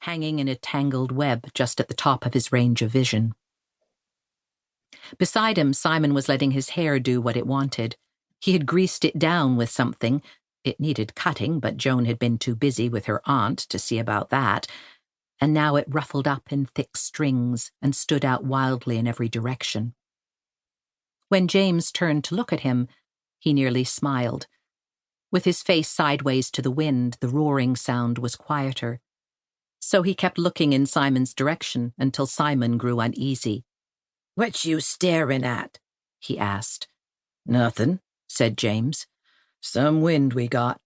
hanging in a tangled web just at the top of his range of vision. Beside him, Simon was letting his hair do what it wanted. He had greased it down with something. It needed cutting, but Joan had been too busy with her aunt to see about that, and now it ruffled up in thick strings and stood out wildly in every direction. When James turned to look at him, he nearly smiled. With his face sideways to the wind, the roaring sound was quieter. So he kept looking in Simon's direction until Simon grew uneasy. "What you staring at?" he asked. "Nothing," said James. "Some wind we got."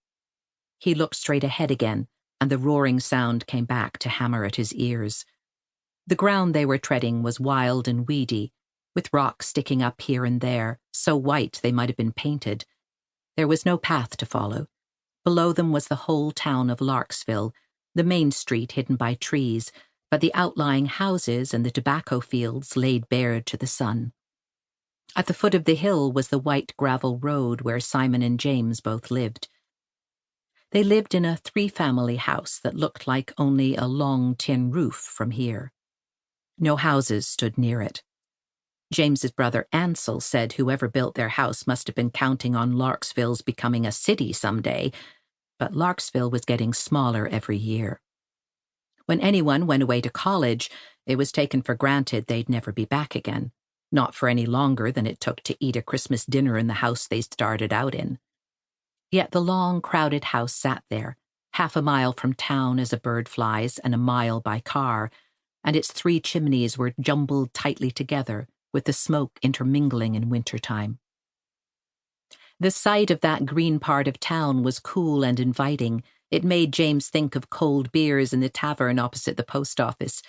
He looked straight ahead again, and the roaring sound came back to hammer at his ears. The ground they were treading was wild and weedy, with rocks sticking up here and there, so white they might have been painted. There was no path to follow. Below them was the whole town of Larksville, the main street hidden by trees, but the outlying houses and the tobacco fields laid bare to the sun. At the foot of the hill was the white gravel road where Simon and James both lived. They lived in a three-family house that looked like only a long tin roof from here. No houses stood near it. James's brother Ansel said whoever built their house must have been counting on Larksville's becoming a city someday, but Larksville was getting smaller every year. When anyone went away to college, it was taken for granted they'd never be back again, not for any longer than it took to eat a Christmas dinner in the house they started out in. Yet the long, crowded house sat there, half a mile from town as a bird flies and a mile by car, and its three chimneys were jumbled tightly together, with the smoke intermingling in wintertime. The sight of that green part of town was cool and inviting. It made James think of cold beers in the tavern opposite the post office.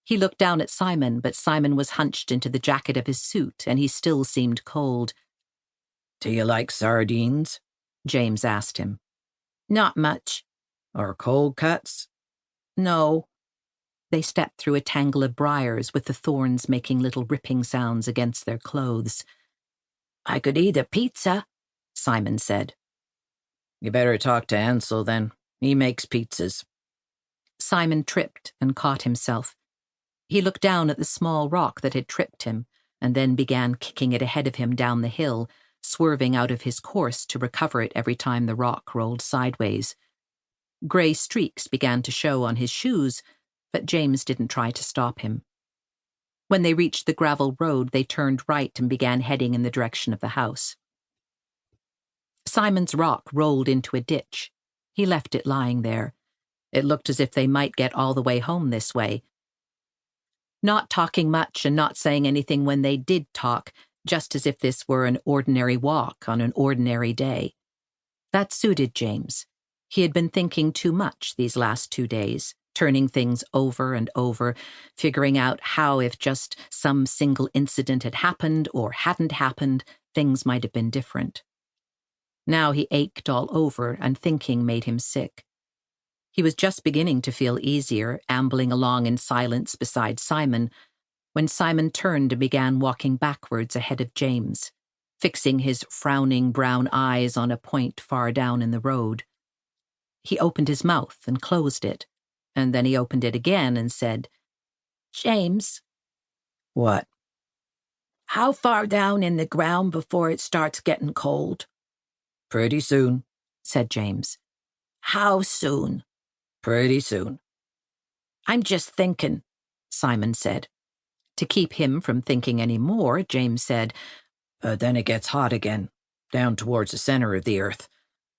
He looked down at Simon, but Simon was hunched into the jacket of his suit, and he still seemed cold. "Do you like sardines?" James asked him. "Not much." "Or cold cuts?" "No." They stepped through a tangle of briars with the thorns making little ripping sounds against their clothes. "I could eat a pizza," Simon said. "You better talk to Ansel then. He makes pizzas." Simon tripped and caught himself. He looked down at the small rock that had tripped him and then began kicking it ahead of him down the hill, swerving out of his course to recover it every time the rock rolled sideways. Gray streaks began to show on his shoes, but James didn't try to stop him. When they reached the gravel road, they turned right and began heading in the direction of the house. Simon's rock rolled into a ditch. He left it lying there. It looked as if they might get all the way home this way. Not talking much and not saying anything when they did talk, just as if this were an ordinary walk on an ordinary day. That suited James. He had been thinking too much these last 2 days, turning things over and over, figuring out how if just some single incident had happened or hadn't happened, things might have been different. Now he ached all over, and thinking made him sick. He was just beginning to feel easier, ambling along in silence beside Simon, when Simon turned and began walking backwards ahead of James, fixing his frowning brown eyes on a point far down in the road. He opened his mouth and closed it, and then he opened it again and said, "James." "What?" "How far down in the ground before it starts getting cold?" "Pretty soon," said James. "How soon?" "Pretty soon." "I'm just thinking," Simon said. To keep him from thinking any more, James said, "Then it gets hot again, down towards the center of the earth.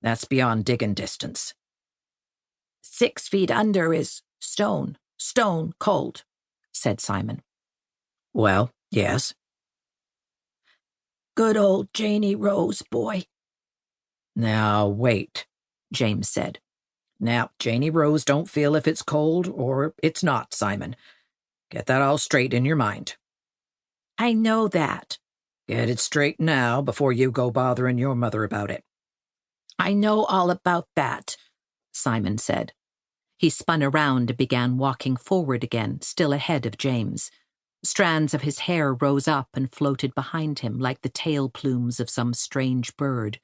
That's beyond digging distance." 6 feet under is stone cold," said Simon. "Well, yes." "Good old Janie Rose, boy." "Now, wait," James said. "Now, Janie Rose don't feel if it's cold or it's not, Simon. Get that all straight in your mind." "I know that." "Get it straight now before you go bothering your mother about it." "I know all about that," Simon said. He spun around and began walking forward again, still ahead of James. Strands of his hair rose up and floated behind him like the tail plumes of some strange bird.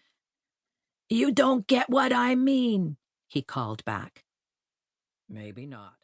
"You don't get what I mean," he called back. "Maybe not."